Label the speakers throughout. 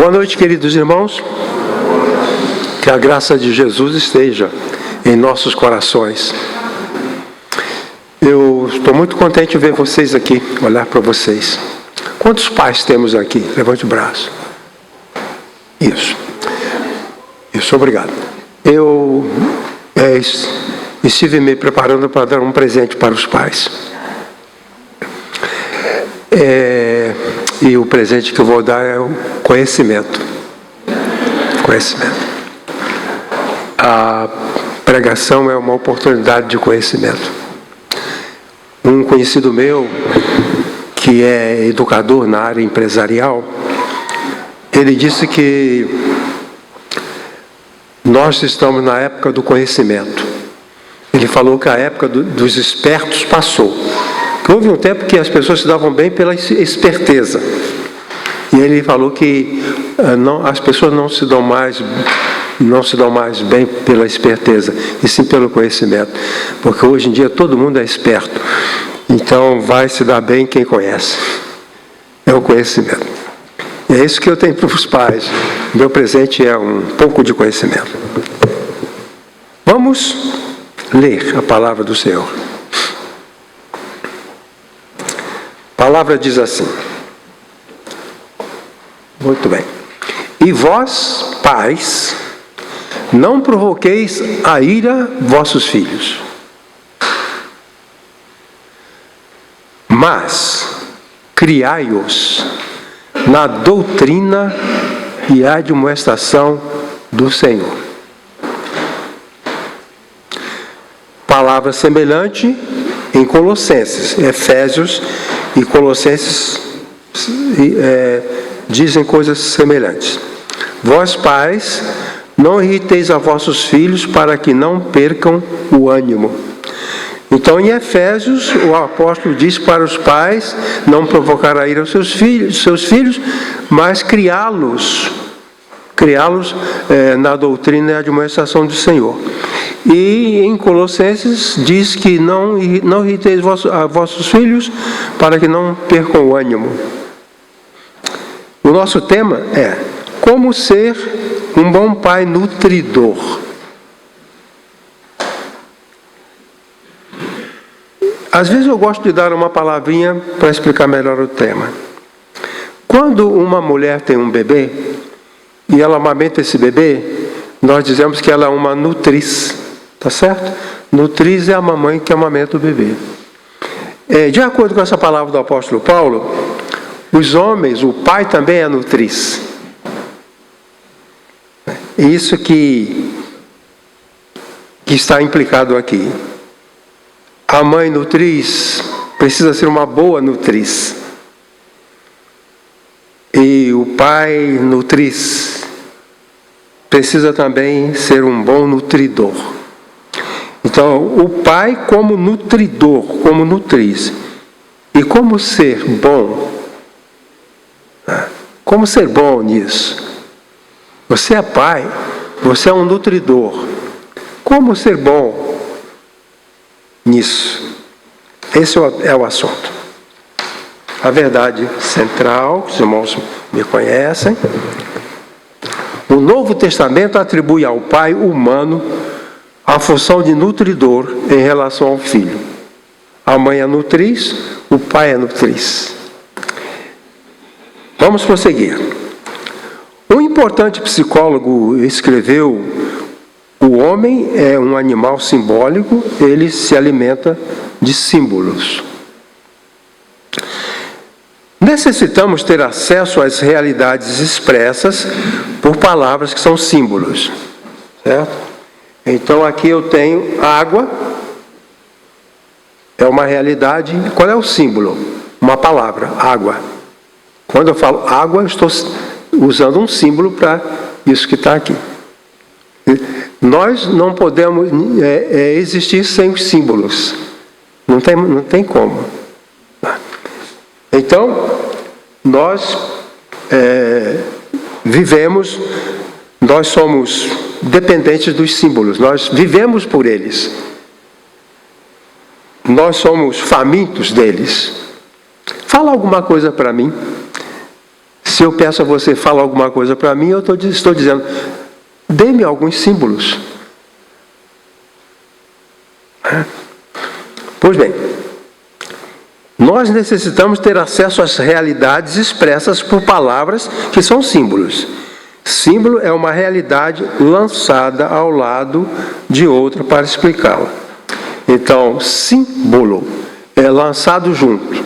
Speaker 1: Boa noite, queridos irmãos. Que a graça de Jesus esteja em nossos corações. Eu estou muito contente de ver vocês aqui, olhar para vocês. Quantos pais temos aqui? Levante o braço. Isso, obrigado. Eu estive me preparando para dar um presente para os pais. E o presente que eu vou dar é o conhecimento. A pregação é uma oportunidade de conhecimento. Um conhecido meu, que é educador na área empresarial, ele disse que nós estamos na época do conhecimento. Ele falou que a época dos espertos passou. Que houve um tempo que as pessoas se davam bem pela esperteza. E ele falou que as pessoas não se dão mais bem pela esperteza, e sim pelo conhecimento. Porque hoje em dia todo mundo é esperto. Então vai se dar bem quem conhece. É o conhecimento. E é isso que eu tenho para os pais. Meu presente é um pouco de conhecimento. Vamos ler a palavra do Senhor. A palavra diz assim. Muito bem. E vós, pais, não provoqueis a ira vossos filhos, mas criai-os na doutrina e admoestação do Senhor. Palavra semelhante em Colossenses. Efésios e Colossenses dizem coisas semelhantes. Vós, pais, não irriteis a vossos filhos para que não percam o ânimo. Então, em Efésios, o apóstolo diz para os pais não provocar a ira aos seus filhos, mas criá-los na doutrina e admoestação do Senhor. E em Colossenses diz que não irriteis a vossos filhos para que não percam o ânimo. O nosso tema é como ser um bom pai nutridor. Às vezes eu gosto de dar uma palavrinha para explicar melhor o tema. Quando uma mulher tem um bebê e ela amamenta esse bebê, nós dizemos que ela é uma nutriz, tá certo? Nutriz é a mamãe que amamenta o bebê. De acordo com essa palavra do apóstolo Paulo, os homens, o pai também é nutriz. É isso que está implicado aqui. A mãe nutriz precisa ser uma boa nutriz. E o pai nutriz precisa também ser um bom nutridor. Então, o pai como nutridor, como nutriz. E como ser bom? Como ser bom nisso? Você é pai, você é um nutridor. Como ser bom nisso? Esse é o assunto. A verdade central, os irmãos me conhecem. O Novo Testamento atribui ao pai humano a função de nutridor em relação ao filho. A mãe é nutriz, o pai é nutriz. Vamos prosseguir. Um importante psicólogo escreveu: o homem é um animal simbólico, ele se alimenta de símbolos. Necessitamos ter acesso às realidades expressas por palavras que são símbolos. Certo? Então aqui eu tenho água, é uma realidade. Qual é o símbolo? Uma palavra, água. Quando eu falo água, eu estou usando um símbolo para isso que está aqui. Nós não podemos existir sem os símbolos. Não tem como. Então, nós vivemos, nós somos dependentes dos símbolos. Nós vivemos por eles. Nós somos famintos deles. Fala alguma coisa para mim. Se eu peço a você falar alguma coisa para mim, eu estou dizendo, dê-me alguns símbolos. Pois bem, nós necessitamos ter acesso às realidades expressas por palavras que são símbolos. Símbolo é uma realidade lançada ao lado de outra para explicá-la. Então, símbolo é lançado junto.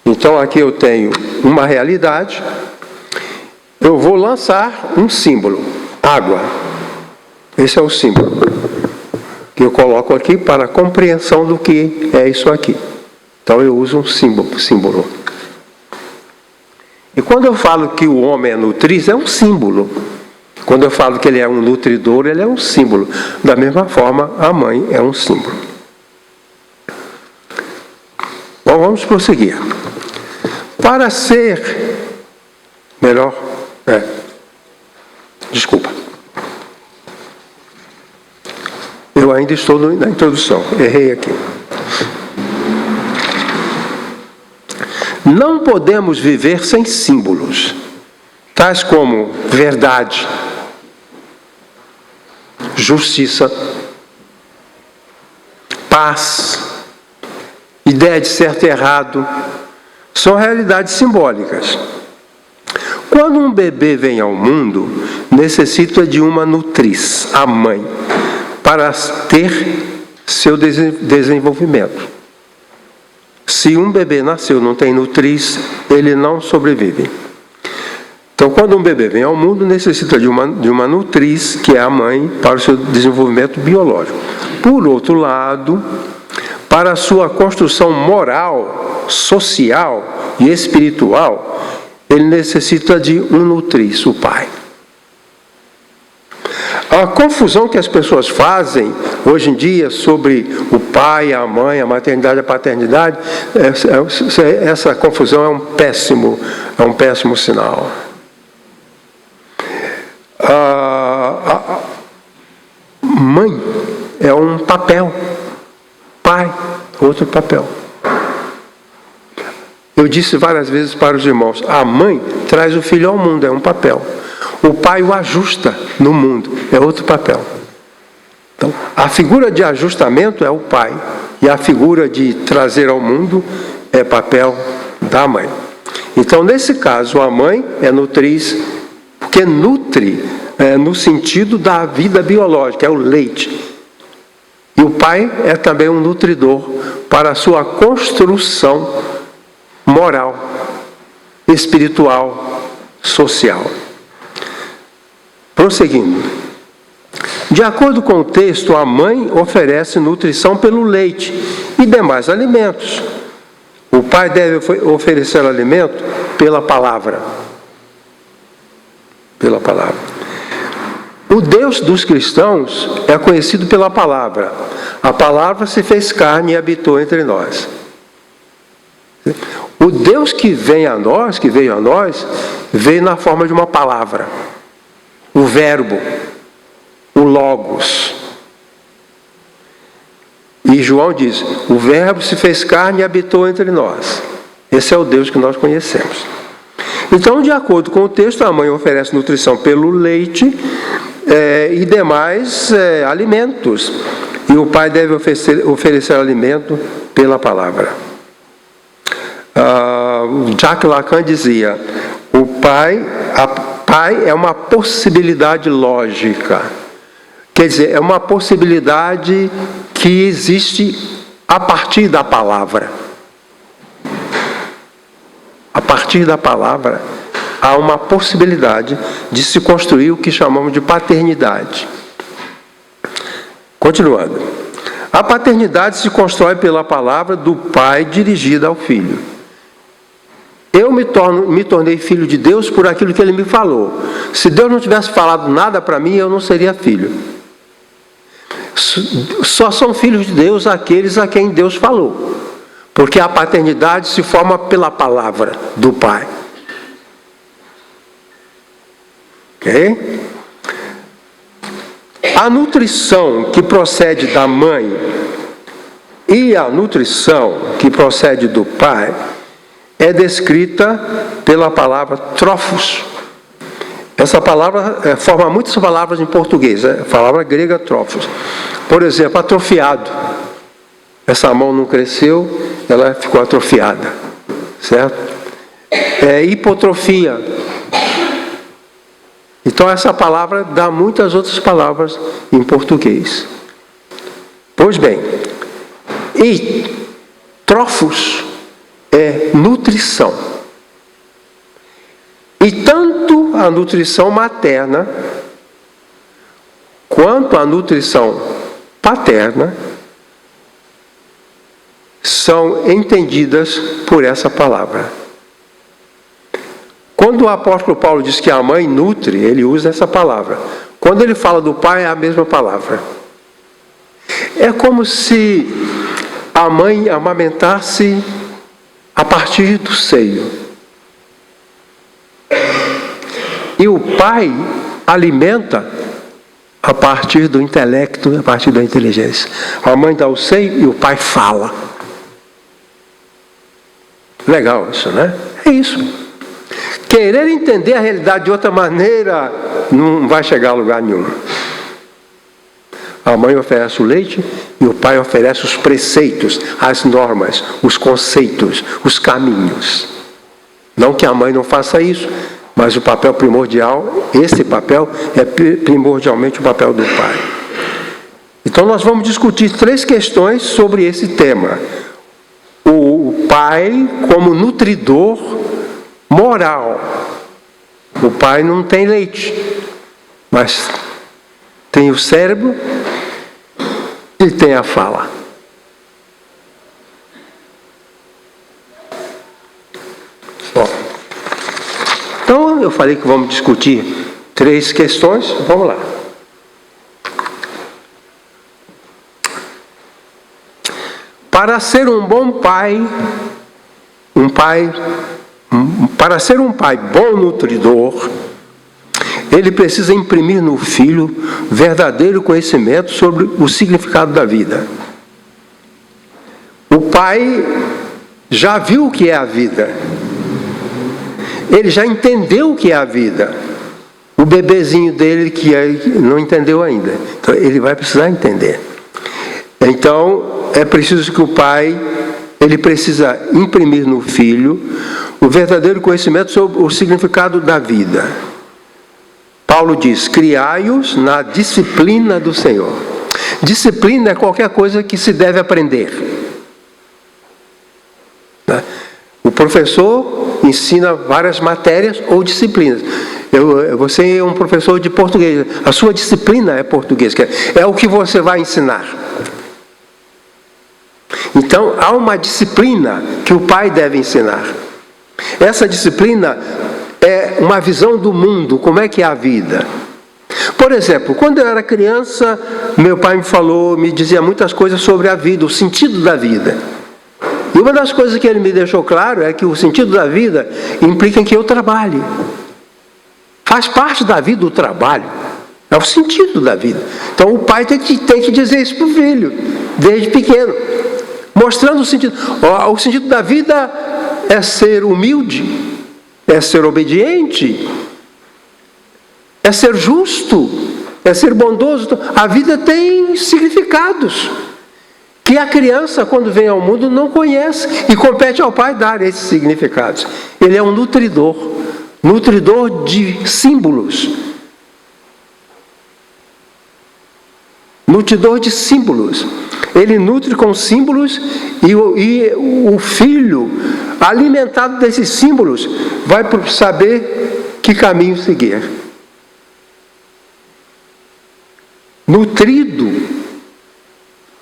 Speaker 1: Então, aqui eu tenho uma realidade, eu vou lançar um símbolo, água. Esse é o símbolo que eu coloco aqui para a compreensão do que é isso aqui. Então, eu uso um símbolo. E quando eu falo que o homem é nutriz, é um símbolo. Quando eu falo que ele é um nutridor, ele é um símbolo. Da mesma forma, a mãe é um símbolo. Bom, vamos prosseguir. Para ser melhor... Desculpa. Eu ainda estou na introdução. Errei aqui. Não podemos viver sem símbolos, tais como verdade, justiça, paz, ideia de certo e errado, são realidades simbólicas. Quando um bebê vem ao mundo, necessita de uma nutriz, a mãe, para ter seu desenvolvimento. Se um bebê nasceu e não tem nutriz, ele não sobrevive. Então, quando um bebê vem ao mundo, necessita de uma nutriz, que é a mãe, para o seu desenvolvimento biológico. Por outro lado, para a sua construção moral, social e espiritual, ele necessita de um nutriz, o pai. A confusão que as pessoas fazem hoje em dia sobre o pai, a mãe, a maternidade e a paternidade, essa confusão é um péssimo sinal. A mãe é um papel, pai, outro papel. Eu disse várias vezes para os irmãos, a mãe traz o filho ao mundo, é um papel. O pai o ajusta no mundo, é outro papel. Então, a figura de ajustamento é o pai, e a figura de trazer ao mundo é papel da mãe. Então, nesse caso, a mãe é nutriz, porque nutre no sentido da vida biológica, é o leite. E o pai é também um nutridor para a sua construção moral, espiritual, social. Prosseguindo. De acordo com o texto, a mãe oferece nutrição pelo leite e demais alimentos. O pai deve oferecer alimento pela palavra. Pela palavra. O Deus dos cristãos é conhecido pela palavra. A palavra se fez carne e habitou entre nós. O Deus que veio a nós, veio na forma de uma palavra. O verbo, o logos. E João diz, o verbo se fez carne e habitou entre nós. Esse é o Deus que nós conhecemos. Então, de acordo com o texto, a mãe oferece nutrição pelo leite e demais alimentos. E o pai deve oferecer alimento pela palavra. Jacques Lacan dizia, a pai é uma possibilidade lógica. Quer dizer, é uma possibilidade que existe a partir da palavra. A partir da palavra, há uma possibilidade de se construir o que chamamos de paternidade. Continuando. A paternidade se constrói pela palavra do pai dirigida ao filho. Eu me tornei filho de Deus por aquilo que Ele me falou. Se Deus não tivesse falado nada para mim, eu não seria filho. Só são filhos de Deus aqueles a quem Deus falou. Porque a paternidade se forma pela palavra do Pai. Ok? A nutrição que procede da mãe e a nutrição que procede do pai é descrita pela palavra trófos. Essa palavra forma muitas palavras em português, a palavra grega trófos. Por exemplo, atrofiado. Essa mão não cresceu, ela ficou atrofiada, certo? Hipotrofia. Então essa palavra dá muitas outras palavras em português. Pois bem, e trófos é nutrição. E tanto a nutrição materna quanto a nutrição paterna são entendidas por essa palavra. Quando o apóstolo Paulo diz que a mãe nutre, ele usa essa palavra. Quando ele fala do pai, é a mesma palavra. É como se a mãe amamentasse a partir do seio. E o pai alimenta a partir do intelecto, a partir da inteligência. A mãe dá o seio e o pai fala. Legal isso, né? É isso. Querer entender a realidade de outra maneira não vai chegar a lugar nenhum. A mãe oferece o leite e o pai oferece os preceitos, as normas, os conceitos, os caminhos. Não que a mãe não faça isso, mas o papel primordial, esse papel é primordialmente o papel do pai. Então nós vamos discutir 3 questões sobre esse tema. O pai como nutridor moral. O pai não tem leite, mas tem o cérebro e tem a fala. Bom, então eu falei que vamos discutir 3 questões, vamos lá. Para ser um bom pai, para ser um pai bom nutridor, ele precisa imprimir no filho verdadeiro conhecimento sobre o significado da vida. O pai já viu o que é a vida. Ele já entendeu o que é a vida. O bebezinho dele que não entendeu ainda. Então, ele vai precisar entender. Então, é preciso que o pai, ele precisa imprimir no filho o verdadeiro conhecimento sobre o significado da vida. Paulo diz, criai-os na disciplina do Senhor. Disciplina é qualquer coisa que se deve aprender. O professor ensina várias matérias ou disciplinas. Você é um professor de português, a sua disciplina é português, é o que você vai ensinar. Então, há uma disciplina que o pai deve ensinar. Essa disciplina é uma visão do mundo, como é que é a vida. Por exemplo, quando eu era criança, meu pai me dizia muitas coisas sobre a vida, o sentido da vida. E uma das coisas que ele me deixou claro é que o sentido da vida implica em que eu trabalhe. Faz parte da vida o trabalho. É o sentido da vida. Então o pai tem que dizer isso para o filho, desde pequeno. Mostrando o sentido. O sentido da vida é ser humilde, é ser obediente, é ser justo, é ser bondoso. A vida tem significados que a criança, quando vem ao mundo, não conhece e compete ao pai dar esses significados. Ele é um nutridor de símbolos. Nutridor de símbolos. Ele nutre com símbolos e o filho, alimentado desses símbolos, vai saber que caminho seguir. Nutrido,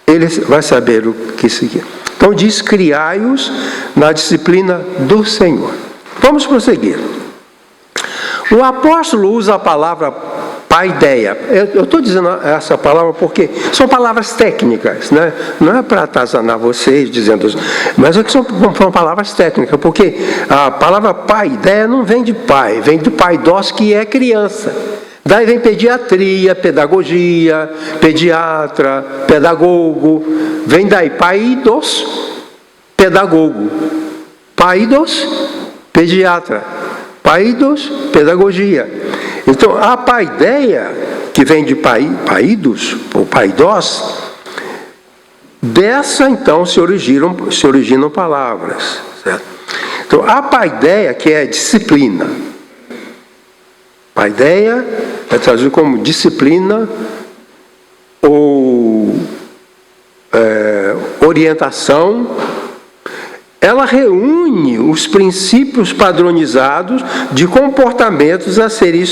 Speaker 1: ele vai saber o que seguir. Então diz, criai-os na disciplina do Senhor. Vamos prosseguir. O apóstolo usa a palavra paideia. Eu estou dizendo essa palavra porque são palavras técnicas, né? Não é para atazanar vocês dizendo, mas são palavras técnicas, porque a palavra paideia não vem de pai, vem do paidós, que é criança. Daí vem pediatria, pedagogia, pediatra, pedagogo, vem daí, paidos, pedagogo. Paidos, pediatra. Paidos, pedagogia. Então, a paideia, que vem de paidos, ou paidós, dessa, então, se originam palavras. Certo? Então, a paideia, que é disciplina. Paideia é traduzido como disciplina ou orientação. Ela reúne os princípios padronizados de comportamentos a serem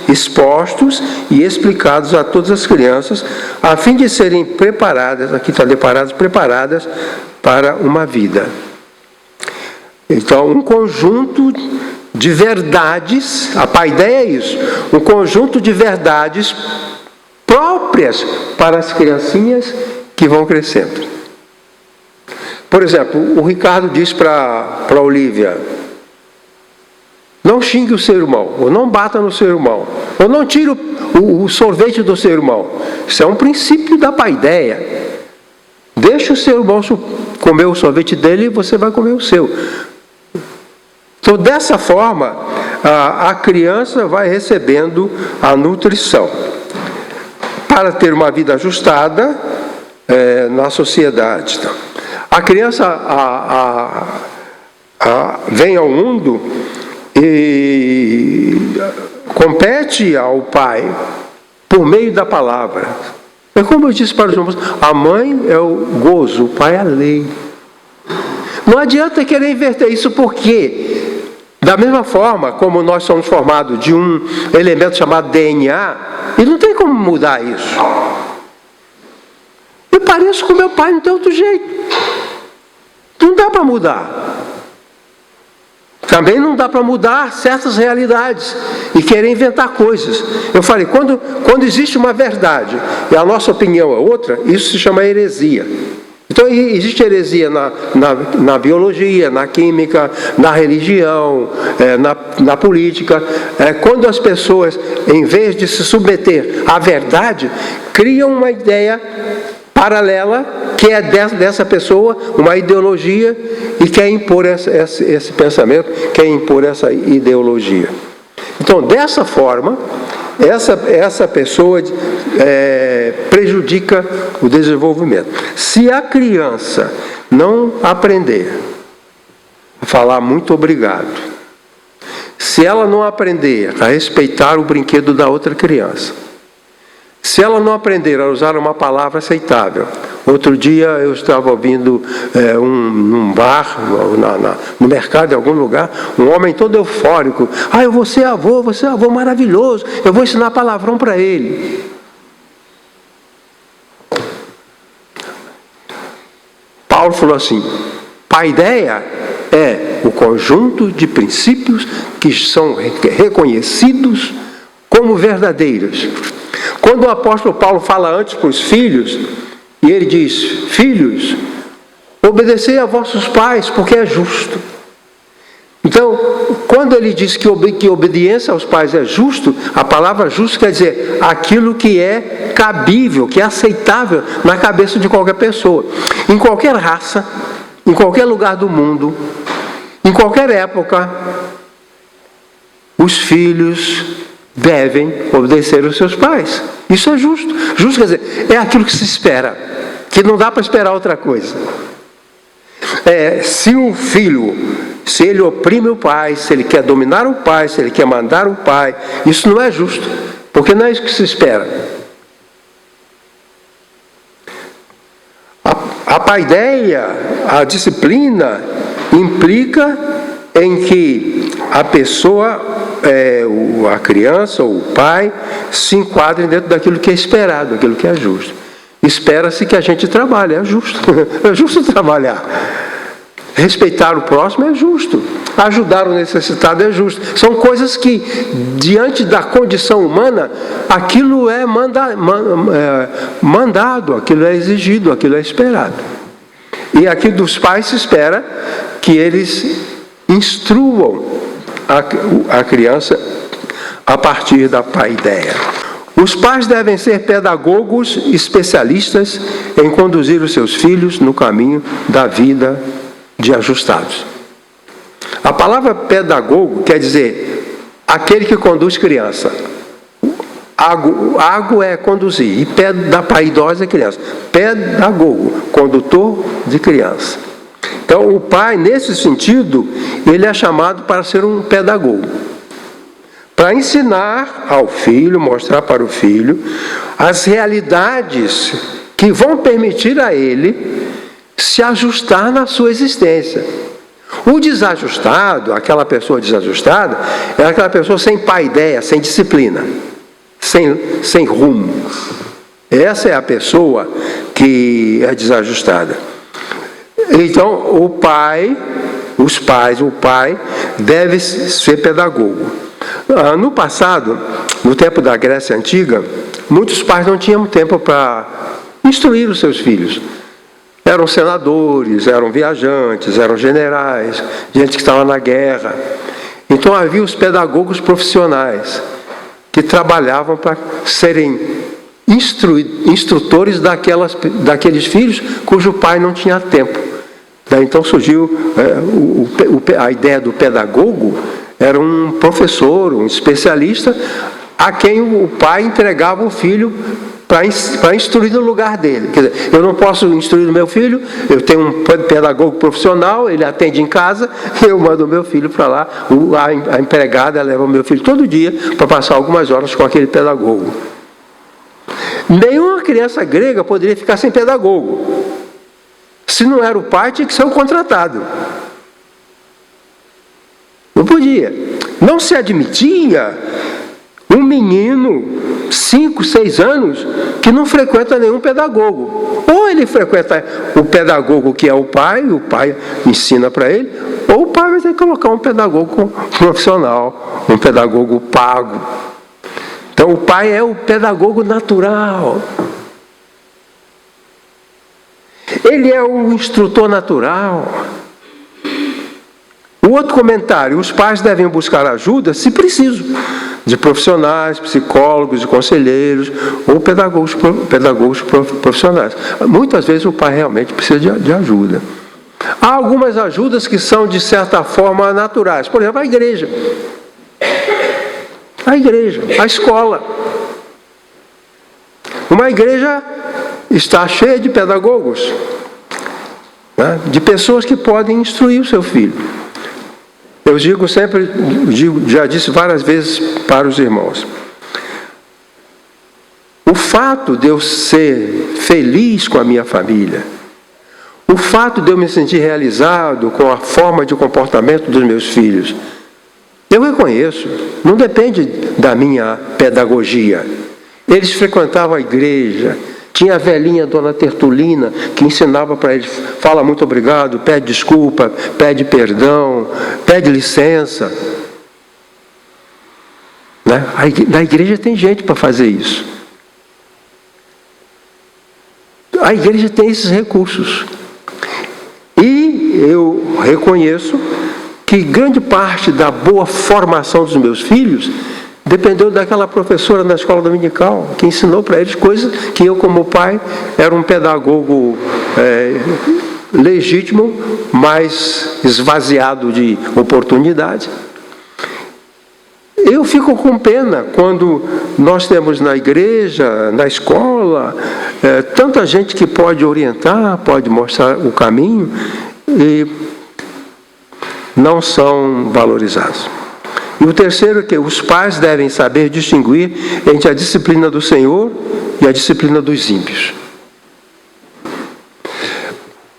Speaker 1: expostos e explicados a todas as crianças, a fim de serem preparadas, aqui está preparadas para uma vida. Então, um conjunto de verdades, a paideia é isso, um conjunto de verdades próprias para as criancinhas que vão crescendo. Por exemplo, o Ricardo diz para a Olívia: não xingue o seu irmão, ou não bata no seu irmão, ou não tire o sorvete do seu irmão. Isso é um princípio da paideia. Deixa o seu irmão comer o sorvete dele e você vai comer o seu. Então, dessa forma, a criança vai recebendo a nutrição para ter uma vida ajustada na sociedade. Então, a criança vem ao mundo e compete ao pai por meio da palavra. É como eu disse para os irmãos, a mãe é o gozo, o pai é a lei. Não adianta querer inverter isso, porque da mesma forma como nós somos formados de um elemento chamado DNA, e não tem como mudar isso. Eu pareço com meu pai, não tem outro jeito. Não dá para mudar. Também não dá para mudar certas realidades e querer inventar coisas. Eu falei, quando existe uma verdade e a nossa opinião é outra, isso se chama heresia. Então, existe heresia na biologia, na química, na religião, na política. Quando as pessoas, em vez de se submeter à verdade, criam uma ideia paralela, que é dessa pessoa, uma ideologia, e quer impor esse pensamento, quer impor essa ideologia. Então, dessa forma, essa pessoa prejudica o desenvolvimento. Se a criança não aprender a falar muito obrigado, se ela não aprender a respeitar o brinquedo da outra criança, se ela não aprender a usar uma palavra aceitável. Outro dia eu estava ouvindo num bar, no mercado, em algum lugar, um homem todo eufórico. Eu vou ser avô maravilhoso, eu vou ensinar palavrão para ele. Paulo falou assim, paideia é o conjunto de princípios que são reconhecidos como verdadeiros. Quando o apóstolo Paulo fala antes para os filhos, e ele diz, filhos, obedecei a vossos pais, porque é justo. Então, quando ele diz que obediência aos pais é justo, a palavra justo quer dizer aquilo que é cabível, que é aceitável na cabeça de qualquer pessoa. Em qualquer raça, em qualquer lugar do mundo, em qualquer época, os filhos devem obedecer aos seus pais. Isso é justo. Justo quer dizer, é aquilo que se espera, que não dá para esperar outra coisa. Se um filho, se ele oprime o pai, se ele quer dominar o pai, se ele quer mandar o pai, isso não é justo, porque não é isso que se espera. A paideia, a disciplina, implica em que a pessoa, a criança ou o pai, se enquadrem dentro daquilo que é esperado, daquilo que é justo. Espera-se que a gente trabalhe, é justo. É justo trabalhar. Respeitar o próximo é justo. Ajudar o necessitado é justo. São coisas que, diante da condição humana, aquilo é mandado, aquilo é exigido, aquilo é esperado. E aqui dos pais se espera que eles instruam a criança a partir da paideia. Os pais devem ser pedagogos especialistas em conduzir os seus filhos no caminho da vida de ajustados. A palavra pedagogo quer dizer aquele que conduz criança. Ago é conduzir, e para idosa é criança. Pedagogo, condutor de criança. Então, o pai, nesse sentido, ele é chamado para ser um pedagogo. Para ensinar ao filho, mostrar para o filho, as realidades que vão permitir a ele se ajustar na sua existência. O desajustado, aquela pessoa desajustada, é aquela pessoa sem paideia, sem disciplina, sem rumo. Essa é a pessoa que é desajustada. Então, o pai deve ser pedagogo. No passado, no tempo da Grécia Antiga, muitos pais não tinham tempo para instruir os seus filhos. Eram senadores, eram viajantes, eram generais, gente que estava na guerra. Então havia os pedagogos profissionais que trabalhavam para serem instrutores daqueles filhos cujo pai não tinha tempo. Daí então surgiu a ideia do pedagogo. Era um professor, um especialista, a quem o pai entregava o filho para instruir no lugar dele. Quer dizer, eu não posso instruir o meu filho, eu tenho um pedagogo profissional, ele atende em casa, eu mando o meu filho para lá, a empregada leva o meu filho todo dia para passar algumas horas com aquele pedagogo. Nenhuma criança grega poderia ficar sem pedagogo. Se não era o pai, tinha que ser o contratado. Não podia. Não se admitia um menino, 5, 6 anos, que não frequenta nenhum pedagogo. Ou ele frequenta o pedagogo que é o pai ensina para ele, ou o pai vai ter que colocar um pedagogo profissional, um pedagogo pago. Então o pai é o pedagogo natural. Ele é o instrutor natural. O outro comentário: os pais devem buscar ajuda, se preciso, de profissionais, psicólogos, de conselheiros ou pedagogos profissionais. Muitas vezes o pai realmente precisa de ajuda. Há algumas ajudas que são, de certa forma, naturais. Por exemplo, a igreja, a escola. Uma igreja está cheia de pedagogos, né? De pessoas que podem instruir o seu filho. Eu já disse várias vezes para os irmãos, o fato de eu ser feliz com a minha família, o fato de eu me sentir realizado com a forma de comportamento dos meus filhos, eu reconheço, não depende da minha pedagogia. Eles frequentavam a igreja, tinha a velhinha Dona Tertulina, que ensinava para eles: fala muito obrigado, pede desculpa, pede perdão, pede licença. Né? Na igreja tem gente para fazer isso. A igreja tem esses recursos. E eu reconheço que grande parte da boa formação dos meus filhos dependeu daquela professora na escola dominical, que ensinou para eles coisas que eu, como pai, era um pedagogo legítimo, mas esvaziado de oportunidade. Eu fico com pena quando nós temos na igreja, na escola, tanta gente que pode orientar, pode mostrar o caminho, e não são valorizados. E o terceiro é que os pais devem saber distinguir entre a disciplina do Senhor e a disciplina dos ímpios.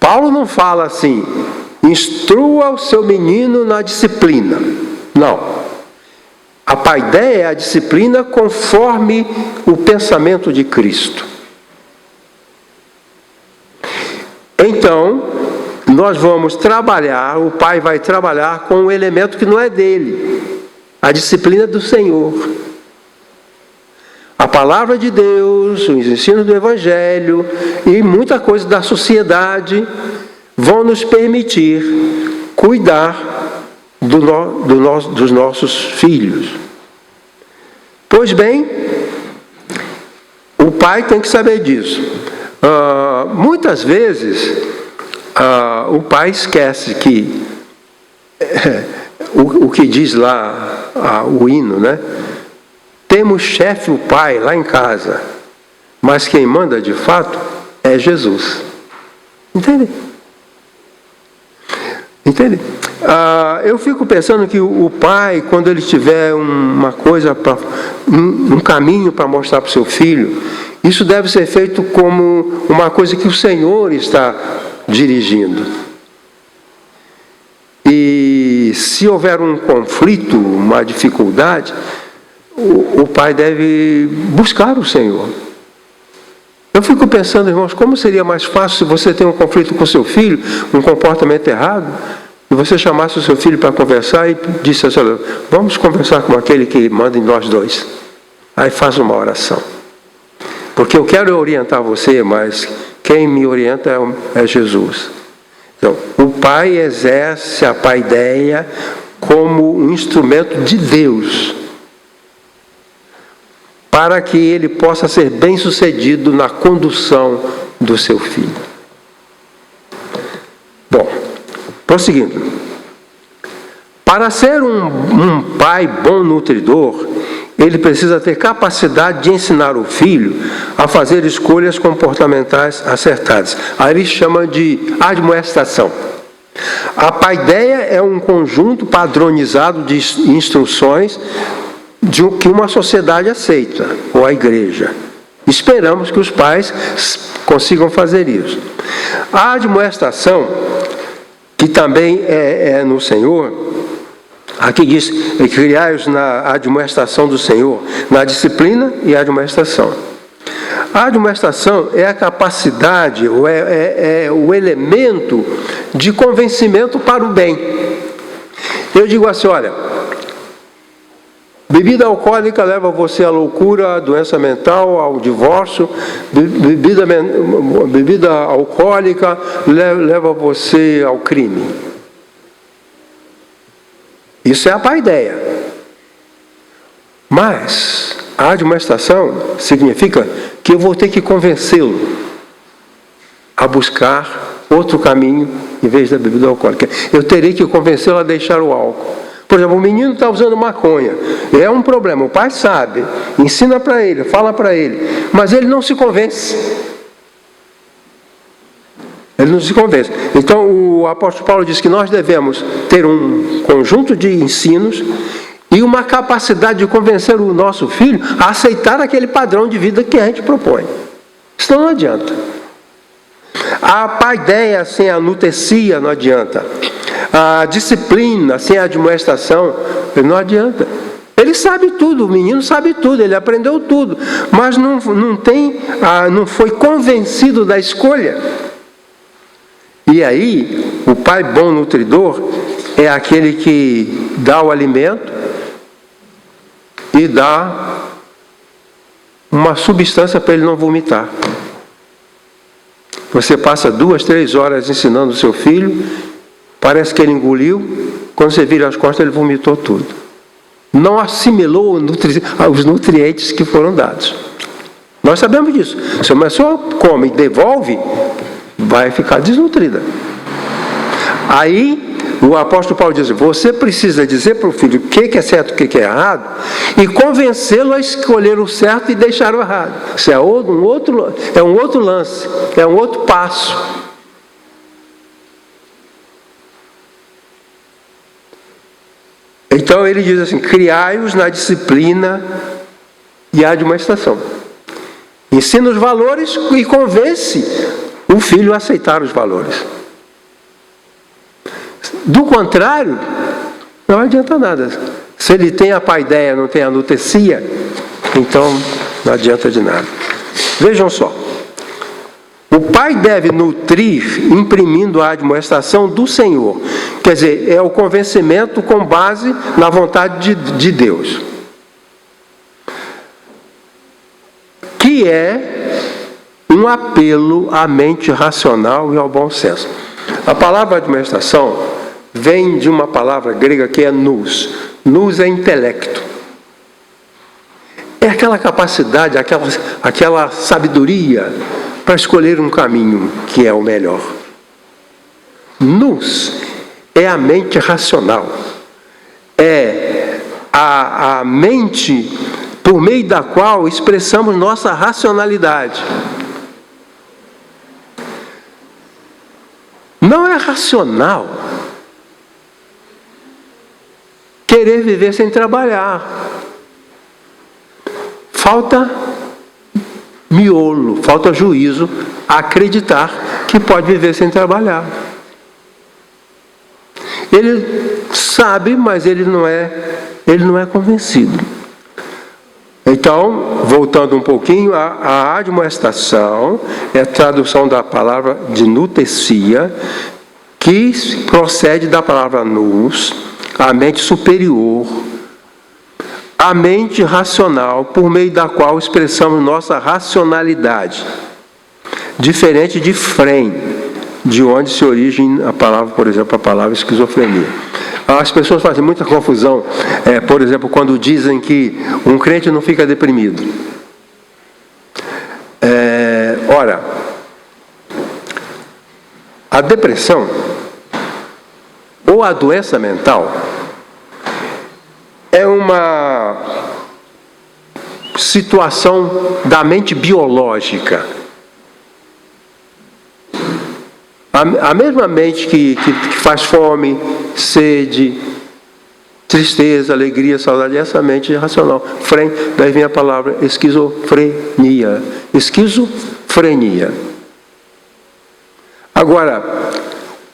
Speaker 1: Paulo não fala assim: instrua o seu menino na disciplina. Não. A ideia é a disciplina conforme o pensamento de Cristo. Então, nós vamos trabalhar, o pai vai trabalhar com um elemento que não é dele. A disciplina do Senhor. A palavra de Deus, os ensinos do Evangelho e muita coisa da sociedade vão nos permitir cuidar dos nossos filhos. Pois bem, o pai tem que saber disso. Muitas vezes, o pai esquece que o que diz lá o hino, né? Temos chefe o Pai lá em casa, mas quem manda de fato é Jesus. Entende? Entende? Eu fico pensando que o pai, quando ele tiver uma coisa, um caminho para mostrar para o seu filho, isso deve ser feito como uma coisa que o Senhor está dirigindo. E se houver um conflito, uma dificuldade, o pai deve buscar o Senhor. Eu fico pensando, irmãos, como seria mais fácil se você tem um conflito com seu filho, um comportamento errado, e você chamasse o seu filho para conversar e disse assim: olha, vamos conversar com aquele que manda em nós dois. Aí faz uma oração. Porque eu quero orientar você, mas quem me orienta é Jesus. Então, o pai exerce a paideia como um instrumento de Deus, para que ele possa ser bem-sucedido na condução do seu filho. Bom, prosseguindo. Para ser um pai bom nutridor, ele precisa ter capacidade de ensinar o filho a fazer escolhas comportamentais acertadas. Aí ele chama de admoestação. A paideia é um conjunto padronizado de instruções que uma sociedade aceita, ou a igreja. Esperamos que os pais consigam fazer isso. A admoestação, que também é no Senhor, aqui diz: criai-os na admoestação do Senhor, na disciplina e admoestação. A admoestação é a capacidade, ou é o elemento de convencimento para o bem. Eu digo assim: olha, bebida alcoólica leva você à loucura, à doença mental, ao divórcio. Bebida alcoólica leva você ao crime. Isso é a paideia. Mas a admoestação significa que eu vou ter que convencê-lo a buscar outro caminho em vez da bebida alcoólica. Eu terei que convencê-lo a deixar o álcool. Por exemplo, o menino está usando maconha. É um problema. O pai sabe, ensina para ele, fala para ele, mas ele não se convence. Ele não se convence. Então, o apóstolo Paulo diz que nós devemos ter um conjunto de ensinos e uma capacidade de convencer o nosso filho a aceitar aquele padrão de vida que a gente propõe. Isso não adianta. A paideia sem a nutecia não adianta. A disciplina sem a admoestação não adianta. Ele sabe tudo, o menino sabe tudo, ele aprendeu tudo, mas não foi convencido da escolha. E aí, o pai bom nutridor é aquele que dá o alimento e dá uma substância para ele não vomitar. Você passa 2, 3 horas ensinando o seu filho, parece que ele engoliu, quando você vira as costas ele vomitou tudo. Não assimilou os nutrientes que foram dados. Nós sabemos disso. Se a pessoa come e devolve, vai ficar desnutrida. Aí, o apóstolo Paulo diz: você precisa dizer para o filho o que é certo e o que é errado, e convencê-lo a escolher o certo e deixar o errado. Isso é um outro lance, é um outro passo. Então ele diz assim: criai-os na disciplina e admoestação. Ensina os valores e convence o filho a aceitar os valores. Do contrário, não adianta nada. Se ele tem a paideia, não tem a nutecia, então não adianta de nada. Vejam só. O pai deve nutrir imprimindo a admoestação do Senhor. Quer dizer, é o convencimento com base na vontade de Deus. Que é um apelo à mente racional e ao bom senso. A palavra admoestação vem de uma palavra grega que é nous. Nous é intelecto. É aquela capacidade, aquela sabedoria para escolher um caminho que é o melhor. Nous é a mente racional. a mente por meio da qual expressamos nossa racionalidade. Não é racional querer viver sem trabalhar. Falta miolo, falta juízo a acreditar que pode viver sem trabalhar. Ele sabe, mas ele não é convencido. Então, voltando um pouquinho, a admoestação é a tradução da palavra de nutesia, que procede da palavra nous, a mente superior, a mente racional, por meio da qual expressamos nossa racionalidade. Diferente de frem, de onde se origina a palavra, por exemplo, a palavra esquizofrenia. As pessoas fazem muita confusão, por exemplo, quando dizem que um crente não fica deprimido. Ora, a depressão ou a doença mental é uma situação da mente biológica. A mesma mente que faz fome, sede, tristeza, alegria, saudade, essa mente é racional. Daí vem a palavra esquizofrenia. Esquizofrenia. Agora,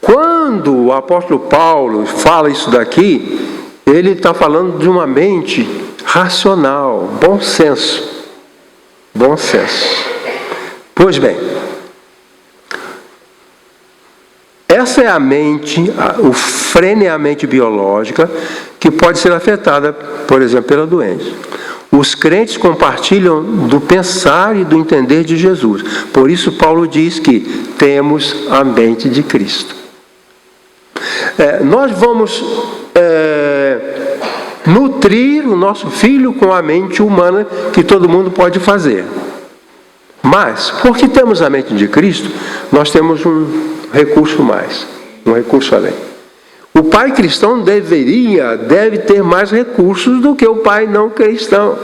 Speaker 1: quando o apóstolo Paulo fala isso daqui, ele está falando de uma mente racional, bom senso. Bom senso. Pois bem, essa é a mente, o frene é a mente biológica, que pode ser afetada, por exemplo, pela doença. Os crentes compartilham do pensar e do entender de Jesus. Por isso Paulo diz que temos a mente de Cristo. Nós vamos nutrir o nosso filho com a mente humana, que todo mundo pode fazer. Mas, porque temos a mente de Cristo, nós temos um recurso mais, um recurso além. O pai cristão deve ter mais recursos do que o pai não cristão.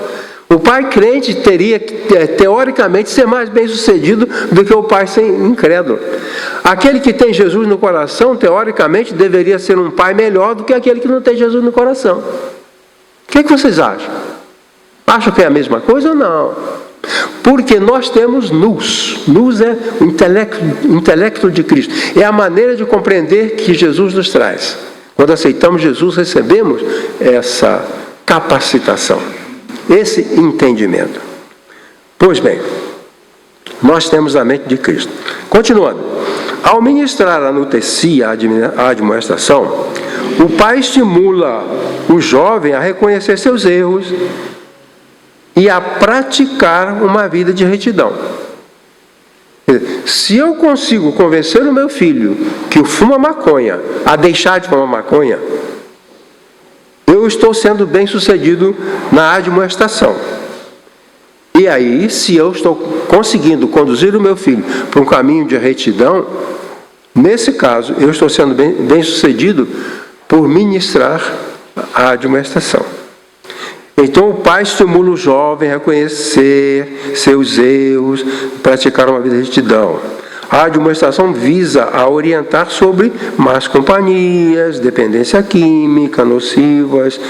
Speaker 1: O pai crente teria que, teoricamente, ser mais bem sucedido do que o pai incrédulo. Aquele que tem Jesus no coração, teoricamente, deveria ser um pai melhor do que aquele que não tem Jesus no coração. O que vocês acham? Acham que é a mesma coisa ou não? Porque nós temos nous. Nous é o intelecto de Cristo. É a maneira de compreender que Jesus nos traz. Quando aceitamos Jesus, recebemos essa capacitação, esse entendimento. Pois bem, nós temos a mente de Cristo. Continuando. Ao ministrar a nutesia, a admoestação, o pai estimula o jovem a reconhecer seus erros e a praticar uma vida de retidão. Se eu consigo convencer o meu filho que fuma maconha a deixar de fumar maconha, eu estou sendo bem sucedido na admoestação. E aí, se eu estou conseguindo conduzir o meu filho para um caminho de retidão, nesse caso, eu estou sendo bem sucedido por ministrar a admoestação. Então o pai estimula o jovem a reconhecer seus erros, praticar uma vida de retidão. A admoestação visa a orientar sobre más companhias, dependência química, nocivas,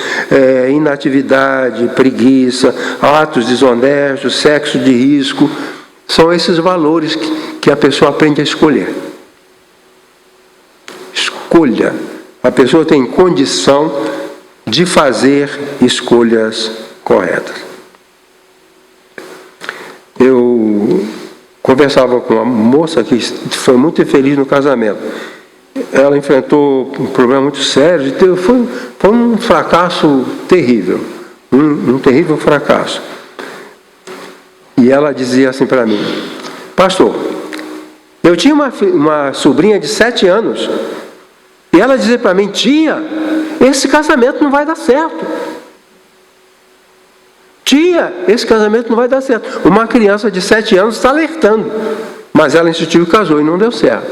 Speaker 1: inatividade, preguiça, atos desonestos, sexo de risco. São esses valores que a pessoa aprende a escolher. Escolha. A pessoa tem condição de fazer escolhas corretas. Eu conversava com uma moça que foi muito infeliz no casamento. Ela enfrentou um problema muito sério, e foi um fracasso terrível, um terrível fracasso. E ela dizia assim para mim: pastor, eu tinha uma sobrinha de 7 anos, e ela dizia para mim: tia, esse casamento não vai dar certo. Tia, esse casamento não vai dar certo. Uma criança de 7 anos está alertando, mas ela insistiu e casou e não deu certo.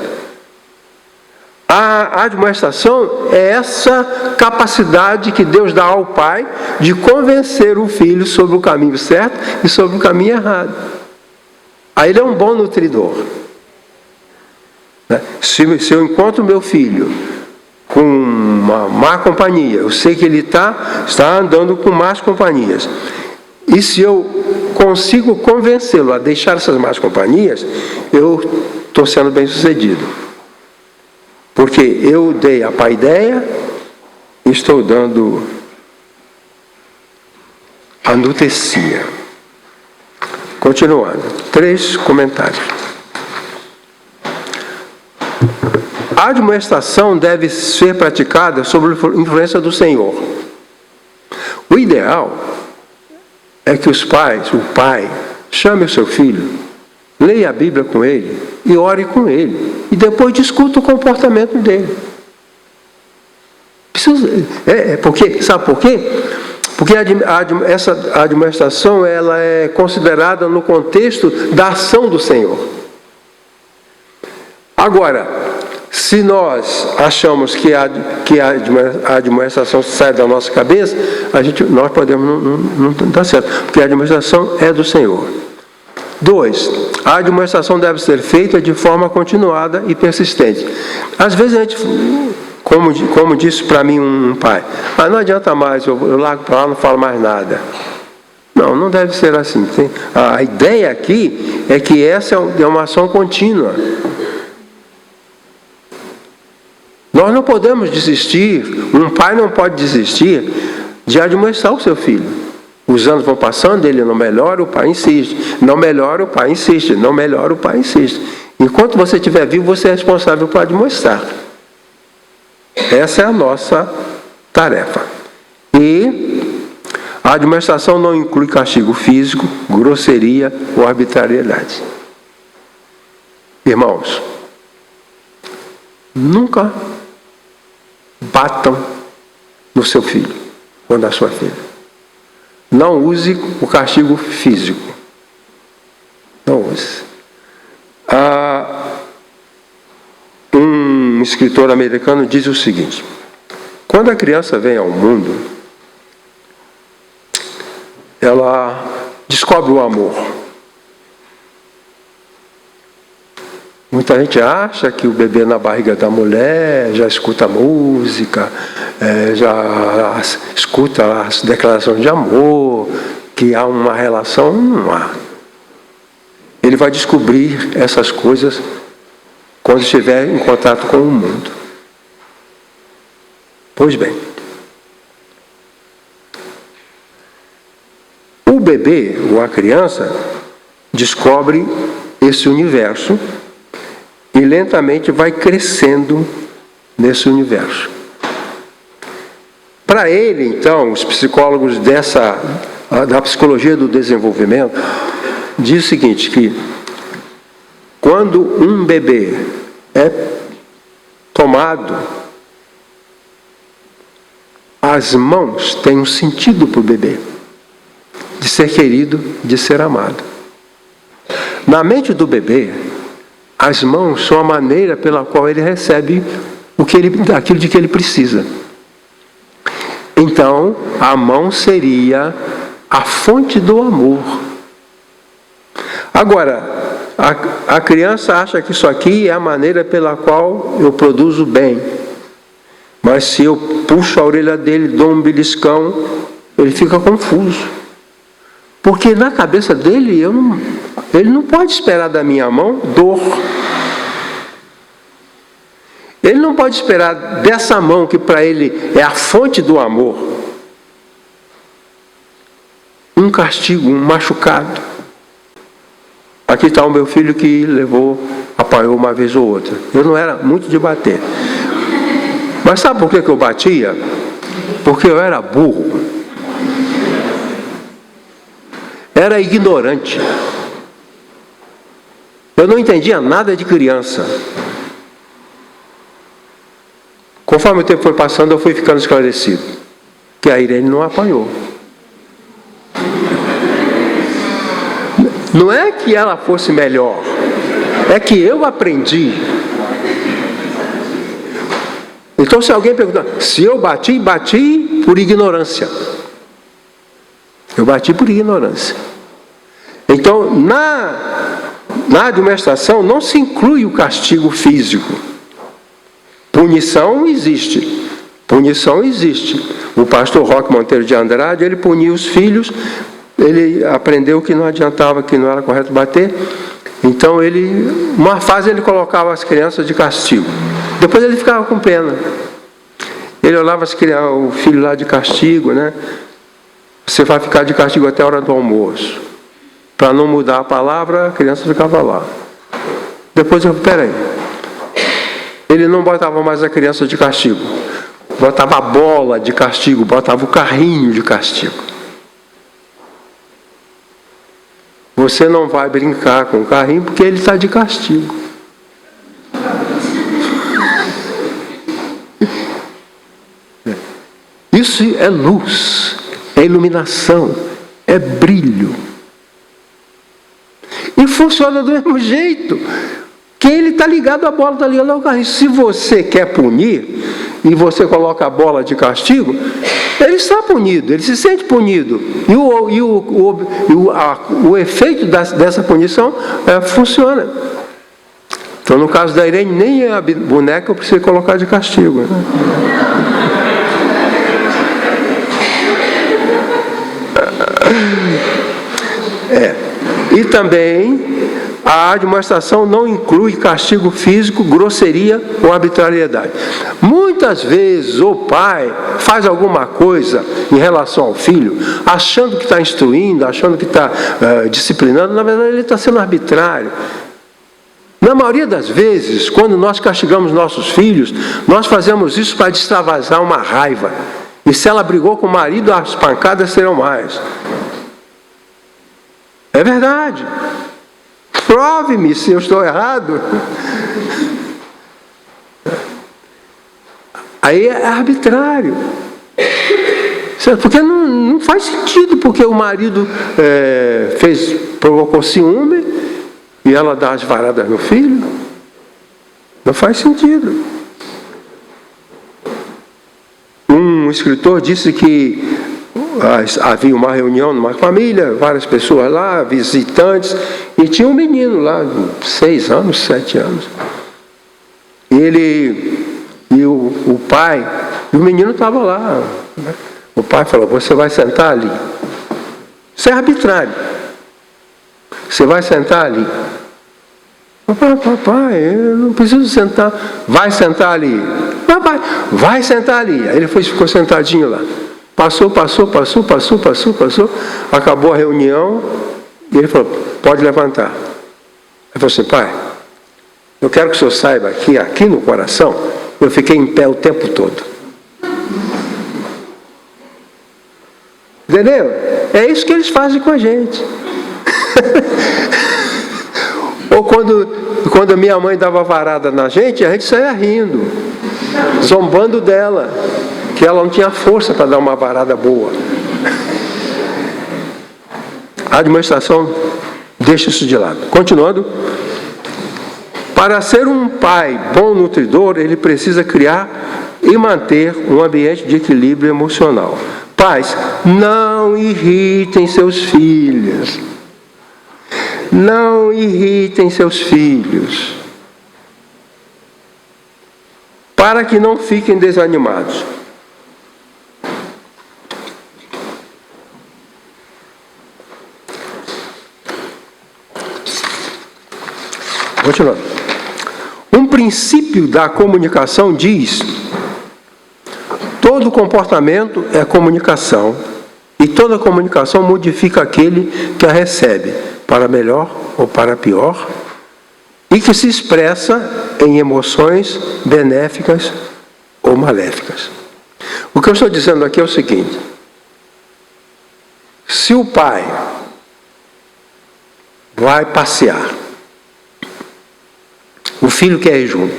Speaker 1: A admoestação é essa capacidade que Deus dá ao pai de convencer o filho sobre o caminho certo e sobre o caminho errado. Aí ele é um bom nutridor. Se eu encontro meu filho com uma má companhia, eu sei que ele está andando com más companhias. E se eu consigo convencê-lo a deixar essas más companhias, eu estou sendo bem sucedido. Porque eu dei a paideia e estou dando a nutecia. Continuando. 3 comentários. A admoestação deve ser praticada sob a influência do Senhor. O ideal é que o pai, chame o seu filho, leia a Bíblia com ele e ore com ele. E depois discuta o comportamento dele. Sabe por quê? Porque essa admoestação ela é considerada no contexto da ação do Senhor. Agora, se nós achamos que a admoestação sai da nossa cabeça, nós podemos não dar certo, porque a admoestação é do Senhor. 2. A admoestação deve ser feita de forma continuada e persistente. Às vezes a gente, como disse para mim um pai, não adianta mais, eu largo para lá, não falo mais nada. Não deve ser assim. A ideia aqui é que essa é uma ação contínua. Nós não podemos desistir, um pai não pode desistir de admoestar o seu filho. Os anos vão passando, ele não melhora, o pai insiste. Não melhora, o pai insiste. Não melhora, o pai insiste. Enquanto você estiver vivo, você é responsável por admoestar. Essa é a nossa tarefa. E a admoestação não inclui castigo físico, grosseria ou arbitrariedade. Irmãos, nunca batam no seu filho ou na sua filha. Não use o castigo físico. Não use. Um escritor americano diz o seguinte: quando a criança vem ao mundo, ela descobre o amor. Muita gente acha que o bebê na barriga da mulher já escuta música, já escuta as declarações de amor, que há uma relação. Não há. Ele vai descobrir essas coisas quando estiver em contato com o mundo. Pois bem, o bebê ou a criança descobre esse universo e lentamente vai crescendo nesse universo. Para ele, então, os psicólogos da psicologia do desenvolvimento diz o seguinte, que quando um bebê é tomado, as mãos têm um sentido para o bebê, de ser querido, de ser amado. Na mente do bebê, as mãos são a maneira pela qual ele recebe aquilo de que ele precisa. Então, a mão seria a fonte do amor. Agora, a criança acha que isso aqui é a maneira pela qual eu produzo bem. Mas se eu puxo a orelha dele, dou um beliscão, ele fica confuso. Porque na cabeça dele, ele não pode esperar da minha mão dor. Ele não pode esperar dessa mão, que para ele é a fonte do amor, um castigo, um machucado. Aqui está o meu filho que apanhou uma vez ou outra. Eu não era muito de bater. Mas sabe por que eu batia? Porque eu era burro. Era ignorante. Eu não entendia nada de criança. Conforme o tempo foi passando, eu fui ficando esclarecido. Que a Irene não apanhou. Não é que ela fosse melhor. É que eu aprendi. Então, se alguém perguntar, se eu bati, bati por ignorância. Eu bati por ignorância. Então, na admoestação não se inclui o castigo físico. Punição existe. Punição existe. O pastor Roque Monteiro de Andrade, ele punia os filhos, ele aprendeu que não adiantava, que não era correto bater. Então, uma fase ele colocava as crianças de castigo. Depois ele ficava com pena. Ele olhava o filho lá de castigo, né? Você vai ficar de castigo até a hora do almoço. Para não mudar a palavra, a criança ficava lá. Depois peraí. Ele não botava mais a criança de castigo. Botava a bola de castigo, botava o carrinho de castigo. Você não vai brincar com o carrinho porque ele está de castigo. Isso é luz, é iluminação, é brilho. E funciona do mesmo jeito. Quem ele está ligado, a bola está ligada ao carrinho. Se você quer punir, e você coloca a bola de castigo, ele está punido, ele se sente punido. E o efeito dessa punição funciona. Então, no caso da Irene, nem a boneca eu preciso colocar de castigo. E também a admoestação não inclui castigo físico, grosseria ou arbitrariedade. Muitas vezes o pai faz alguma coisa em relação ao filho, achando que está instruindo, achando que está disciplinando, na verdade ele está sendo arbitrário. Na maioria das vezes, quando nós castigamos nossos filhos, nós fazemos isso para extravasar uma raiva. E se ela brigou com o marido, as pancadas serão mais. É verdade. Prove-me se eu estou errado. Aí é arbitrário. Porque não faz sentido, porque o marido provocou ciúme e ela dá as varadas no filho. Não faz sentido. Um escritor disse que havia uma reunião numa família, várias pessoas lá, visitantes, e tinha um menino lá, de 6 anos, 7 anos. E o pai, e o menino estava lá. Né? O pai falou, você vai sentar ali. Isso é arbitrário. Você vai sentar ali. Papai, eu não preciso sentar. Vai sentar ali. Papai, vai sentar ali. Aí ele ficou sentadinho lá. Passou. Acabou a reunião. E ele falou, pode levantar. Aí falou assim, pai, eu quero que o senhor saiba que aqui no coração, eu fiquei em pé o tempo todo. Entendeu? É isso que eles fazem com a gente. Ou quando minha mãe dava varada na gente, a gente saía rindo, zombando dela, que ela não tinha força para dar uma varada boa. A administração deixa isso de lado. Continuando. Para ser um pai bom nutridor, ele precisa criar e manter um ambiente de equilíbrio emocional. Pais, não irritem seus filhos. Não irritem seus filhos. Para que não fiquem desanimados. Continuando. Um princípio da comunicação diz: todo comportamento é comunicação, e toda comunicação modifica aquele que a recebe, para melhor ou para pior, e que se expressa em emoções benéficas ou maléficas. O que eu estou dizendo aqui é o seguinte: se o pai vai passear, o filho quer ir junto,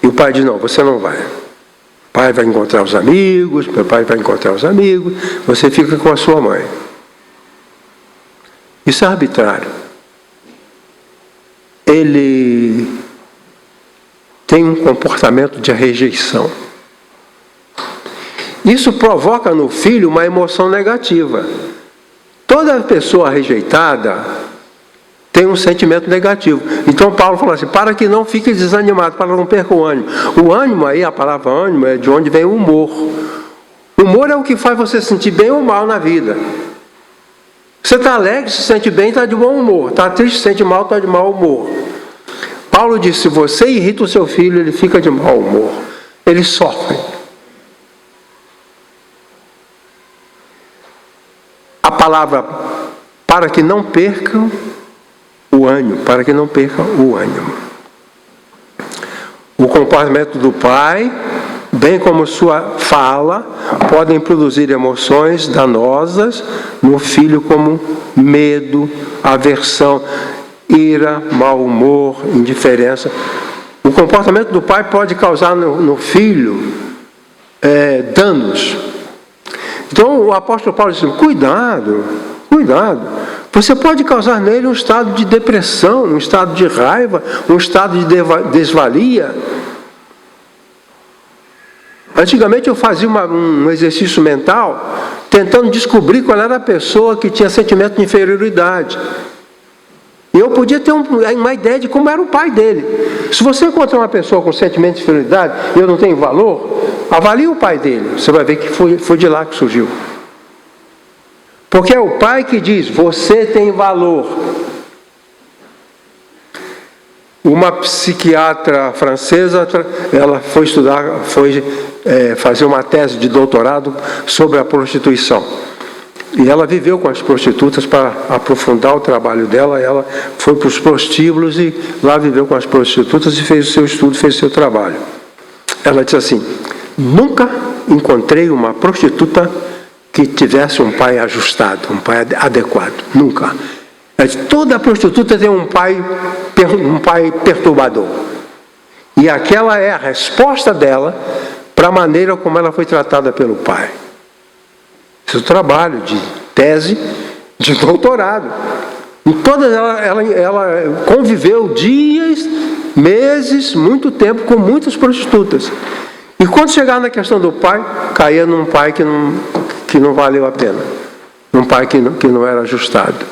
Speaker 1: e o pai diz, não, você não vai. O pai vai encontrar os amigos, meu pai vai encontrar os amigos, você fica com a sua mãe. Isso é arbitrário. Ele tem um comportamento de rejeição. Isso provoca no filho uma emoção negativa. Toda pessoa rejeitada tem um sentimento negativo. Então Paulo falou assim, para que não fique desanimado, para não perca o ânimo. O ânimo aí, a palavra ânimo, é de onde vem o humor. O humor é o que faz você sentir bem ou mal na vida. Você está alegre, se sente bem, está de bom humor. Está triste, se sente mal, está de mau humor. Paulo disse, se você irrita o seu filho, ele fica de mau humor. Ele sofre. A palavra, para que não percam o ânimo, para que não percam o ânimo. O comportamento do pai, bem como sua fala, podem produzir emoções danosas no filho, como medo, aversão, ira, mau humor, indiferença. O comportamento do pai pode causar no filho danos. Então o apóstolo Paulo diz, cuidado, você pode causar nele um estado de depressão, um estado de raiva, um estado de desvalia. Antigamente eu fazia um exercício mental, tentando descobrir qual era a pessoa que tinha sentimento de inferioridade. E eu podia ter uma ideia de como era o pai dele. Se você encontrar uma pessoa com sentimento de inferioridade e eu não tenho valor, avalie o pai dele. Você vai ver que foi de lá que surgiu. Porque é o pai que diz, você tem valor. Uma psiquiatra francesa, ela foi fazer uma tese de doutorado sobre a prostituição. E ela viveu com as prostitutas para aprofundar o trabalho dela. Ela foi para os prostíbulos e lá viveu com as prostitutas e fez o seu estudo, fez o seu trabalho. Ela disse assim, nunca encontrei uma prostituta que tivesse um pai ajustado, um pai adequado. Nunca. Toda prostituta tem um pai perturbador. E aquela é a resposta dela para a maneira como ela foi tratada pelo pai. Seu trabalho de tese, de doutorado. Em todas ela conviveu dias, meses, muito tempo com muitas prostitutas. E quando chegava na questão do pai, caía num pai que não valeu a pena. Num pai que não era ajustado.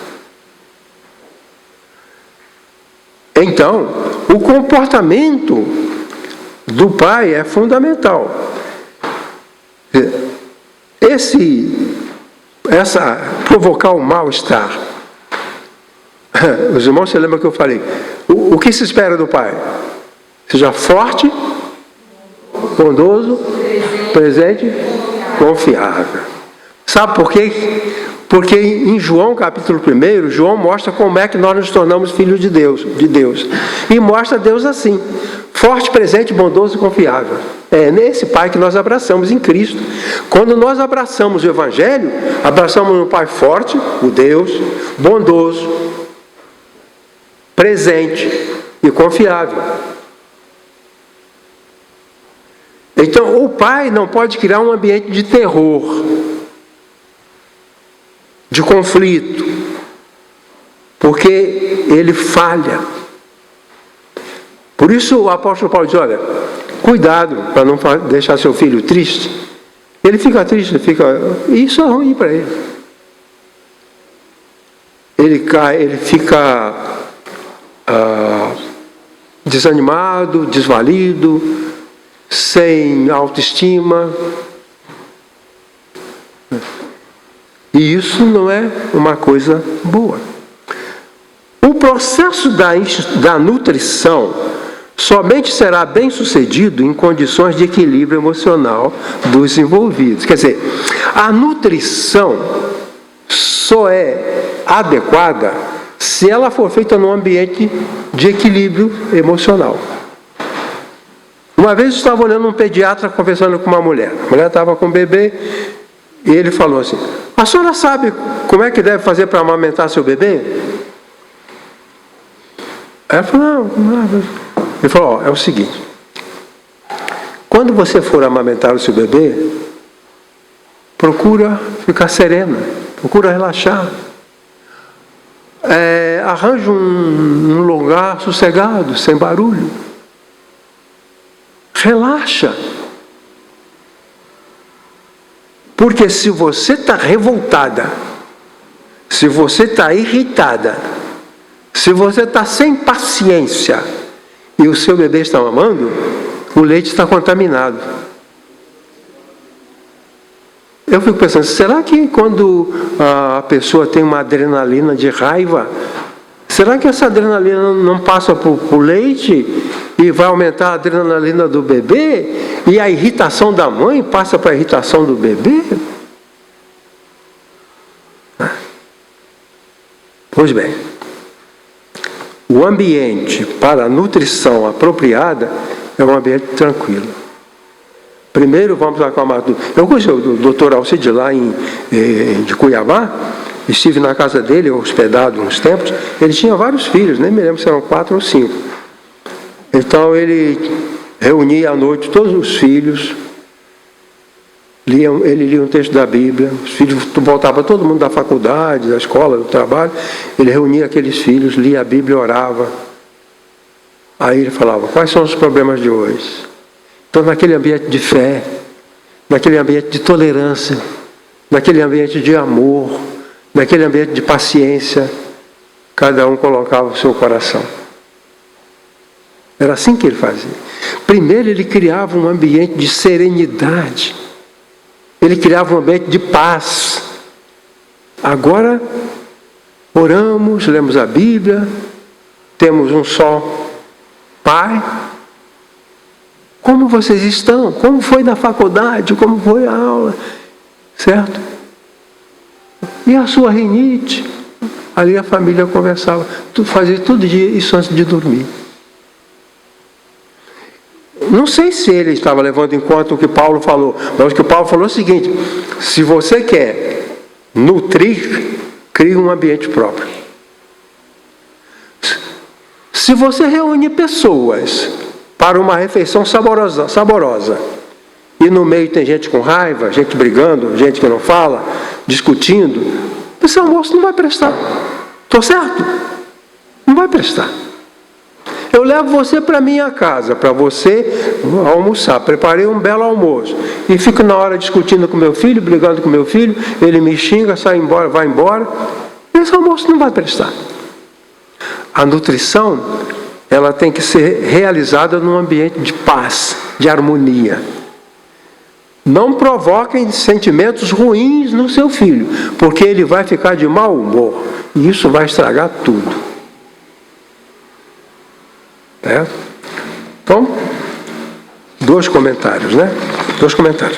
Speaker 1: Então, o comportamento do pai é fundamental. Provocar o mal-estar. Os irmãos, você lembra que eu falei? O que se espera do pai? Seja forte, bondoso, presente, confiável. Sabe por quê? Porque em João capítulo 1, João mostra como é que nós nos tornamos filhos de Deus. E mostra Deus assim, forte, presente, bondoso e confiável. É nesse Pai que nós abraçamos em Cristo. Quando nós abraçamos o Evangelho, abraçamos um Pai forte, o Deus, bondoso, presente e confiável. Então, o pai não pode criar um ambiente de terror, de conflito, porque ele falha. Por isso o apóstolo Paulo diz, olha, cuidado para não deixar seu filho triste. Ele fica triste, isso é ruim para ele. Ele fica desanimado, desvalido, sem autoestima. E isso não é uma coisa boa. O processo da nutrição somente será bem sucedido em condições de equilíbrio emocional dos envolvidos. Quer dizer, a nutrição só é adequada se ela for feita num ambiente de equilíbrio emocional. Uma vez eu estava olhando um pediatra conversando com uma mulher. A mulher estava com um bebê e ele falou assim, a senhora sabe como é que deve fazer para amamentar seu bebê? Ela falou, não. Ele falou, é o seguinte, quando você for amamentar o seu bebê, procura ficar serena, procura relaxar. Arranja um lugar sossegado, sem barulho. Relaxa. Porque se você está revoltada, se você está irritada, se você está sem paciência e o seu bebê está mamando, o leite está contaminado. Eu fico pensando, será que quando a pessoa tem uma adrenalina de raiva, será que essa adrenalina não passa para o leite e vai aumentar a adrenalina do bebê? E a irritação da mãe passa para a irritação do bebê? Pois bem, o ambiente para a nutrição apropriada é um ambiente tranquilo. Primeiro vamos acalmar tudo. Eu conheci o doutor Alcide lá de Cuiabá, estive na casa dele, hospedado uns tempos. Ele tinha vários filhos, nem me lembro se eram 4 ou 5. Então ele reunia à noite todos os filhos, ele lia um texto da Bíblia, os filhos, voltava todo mundo da faculdade, da escola, do trabalho, ele reunia aqueles filhos, lia a Bíblia, orava. Aí ele falava, quais são os problemas de hoje? Então, naquele ambiente de fé, naquele ambiente de tolerância, naquele ambiente de amor, naquele ambiente de paciência, cada um colocava o seu coração. Era assim que ele fazia. Primeiro ele criava um ambiente de serenidade. Ele criava um ambiente de paz. Agora, oramos, lemos a Bíblia, temos um só Pai. Como vocês estão? Como foi na faculdade? Como foi a aula? Certo? E a sua rinite? Ali a família conversava. Fazia todo dia isso antes de dormir. Não sei se ele estava levando em conta o que Paulo falou, mas o que Paulo falou é o seguinte: se você quer nutrir, crie um ambiente próprio. Se você reúne pessoas para uma refeição saborosa, e no meio tem gente com raiva, gente brigando, gente que não fala, discutindo, esse almoço não vai prestar. Estou certo? Não vai prestar. Eu levo você para a minha casa, para você almoçar. Preparei um belo almoço. E fico na hora discutindo com meu filho, brigando com meu filho, ele me xinga, sai embora, vai embora. Esse almoço não vai prestar. A nutrição, ela tem que ser realizada num ambiente de paz, de harmonia. Não provoquem sentimentos ruins no seu filho, porque ele vai ficar de mau humor. E isso vai estragar tudo. Então, 2 comentários, né? 2 comentários.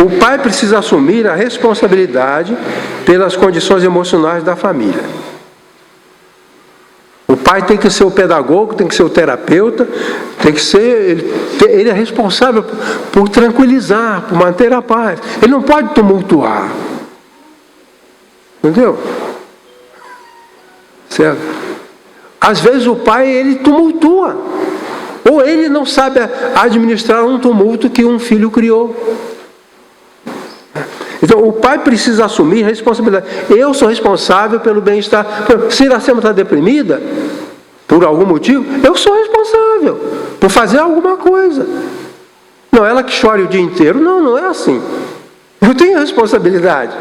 Speaker 1: O pai precisa assumir a responsabilidade pelas condições emocionais da família. O pai tem que ser o pedagogo, tem que ser o terapeuta, tem que ser, ele é responsável por tranquilizar, por manter a paz. Ele não pode tumultuar. Entendeu? Certo? Às vezes o pai, ele tumultua. Ou ele não sabe administrar um tumulto que um filho criou. Então, o pai precisa assumir a responsabilidade. Eu sou responsável pelo bem-estar. Se Iracema está deprimida, por algum motivo, eu sou responsável por fazer alguma coisa. Não, ela que chora o dia inteiro. Não, não é assim. Eu tenho responsabilidade.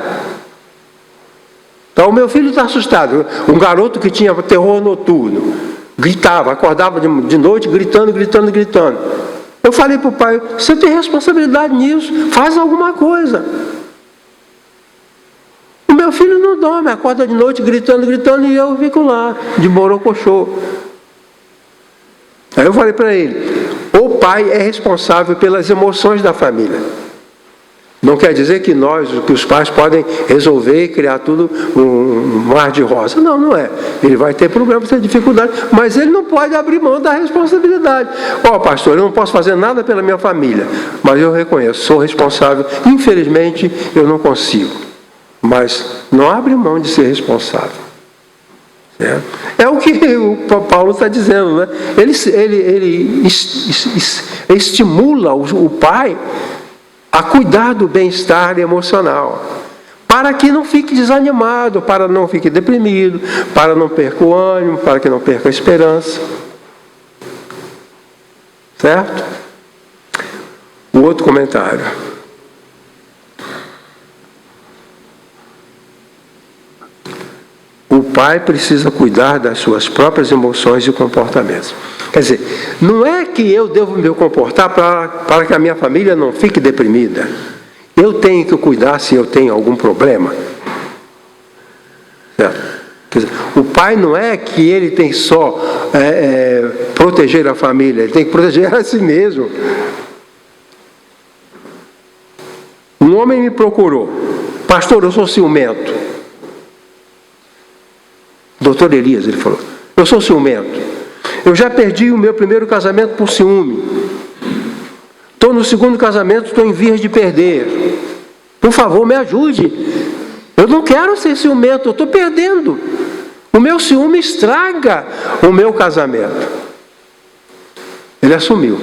Speaker 1: Então, o meu filho está assustado. Um garoto que tinha terror noturno, gritava, acordava de noite, gritando. Eu falei para o pai, você tem responsabilidade nisso, faz alguma coisa. O meu filho não dorme, acorda de noite gritando, e eu fico lá, de borocochô. Aí eu falei para ele, o pai é responsável pelas emoções da família. Não quer dizer que os pais podem resolver e criar tudo um mar de rosa. Não, não é. Ele vai ter problemas, ter dificuldade, mas ele não pode abrir mão da responsabilidade. Pastor, eu não posso fazer nada pela minha família, mas eu reconheço, sou responsável. Infelizmente, eu não consigo. Mas não abre mão de ser responsável. É o que o Paulo está dizendo, né? Ele estimula o pai a cuidar do bem-estar emocional, para que não fique desanimado, para não fique deprimido, para não perca o ânimo, para que não perca a esperança. Certo? outro comentário. O pai precisa cuidar das suas próprias emoções e comportamentos. Quer dizer, não é que eu devo me comportar para que a minha família não fique deprimida. Eu tenho que cuidar se eu tenho algum problema. Quer dizer, o pai não é que ele tem só proteger a família, ele tem que proteger a si mesmo. Um homem me procurou: pastor, eu sou ciumento. Doutor Elias, ele falou, eu sou ciumento. Eu já perdi o meu primeiro casamento por ciúme. Estou no segundo casamento, estou em vias de perder. Por favor, me ajude. Eu não quero ser ciumento, eu estou perdendo. O meu ciúme estraga o meu casamento. Ele assumiu.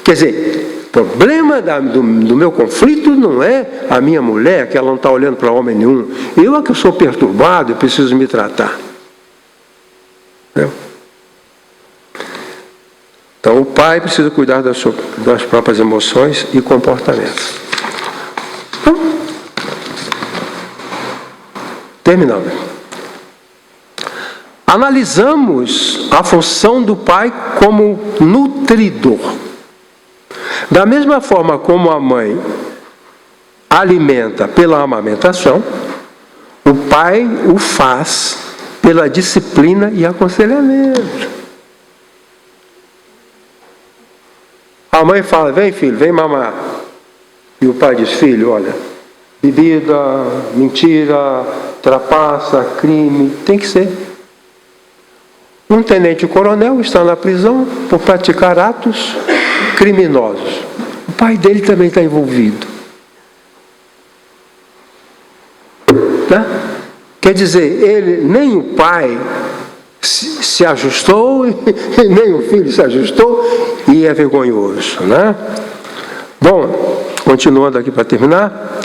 Speaker 1: Quer dizer, o problema do meu conflito não é a minha mulher, que ela não está olhando para homem nenhum. Eu é que sou perturbado, eu preciso me tratar. Entendeu? Então, o pai precisa cuidar das próprias emoções e comportamentos. Então, terminando. Analisamos a função do pai como nutridor. Da mesma forma como a mãe alimenta pela amamentação, o pai o faz pela disciplina e aconselhamento. A mãe fala, vem filho, vem mamar. E o pai diz, filho, olha, bebida, mentira, trapaça, crime, tem que ser. Um tenente-coronel está na prisão por praticar atos criminosos. O pai dele também está envolvido. Né? Quer dizer, ele, nem o pai se ajustou, nem o filho se ajustou, e é vergonhoso. Né? Bom, continuando aqui para terminar.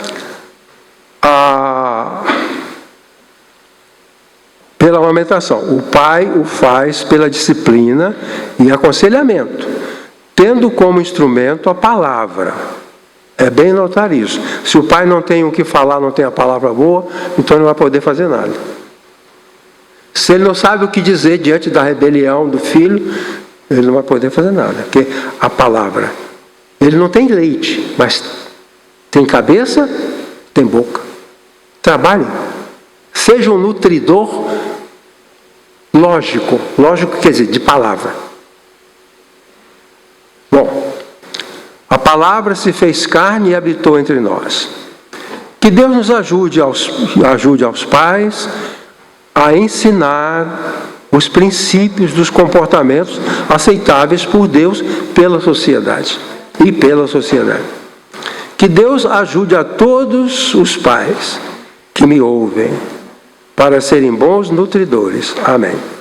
Speaker 1: Pela amamentação, o pai o faz pela disciplina e aconselhamento, tendo como instrumento a palavra. É bem notar isso. Se o pai não tem o que falar, não tem a palavra boa, então não vai poder fazer nada. Se ele não sabe o que dizer diante da rebelião do filho, ele não vai poder fazer nada, porque a palavra, ele não tem leite, mas tem cabeça, tem boca. Trabalhe. Seja um nutridor lógico quer dizer, de palavra. Bom, a palavra se fez carne e habitou entre nós. Que Deus nos ajude aos pais a ensinar os princípios dos comportamentos aceitáveis por Deus pela sociedade e pela sociedade. Que Deus ajude a todos os pais que me ouvem para serem bons nutridores. Amém.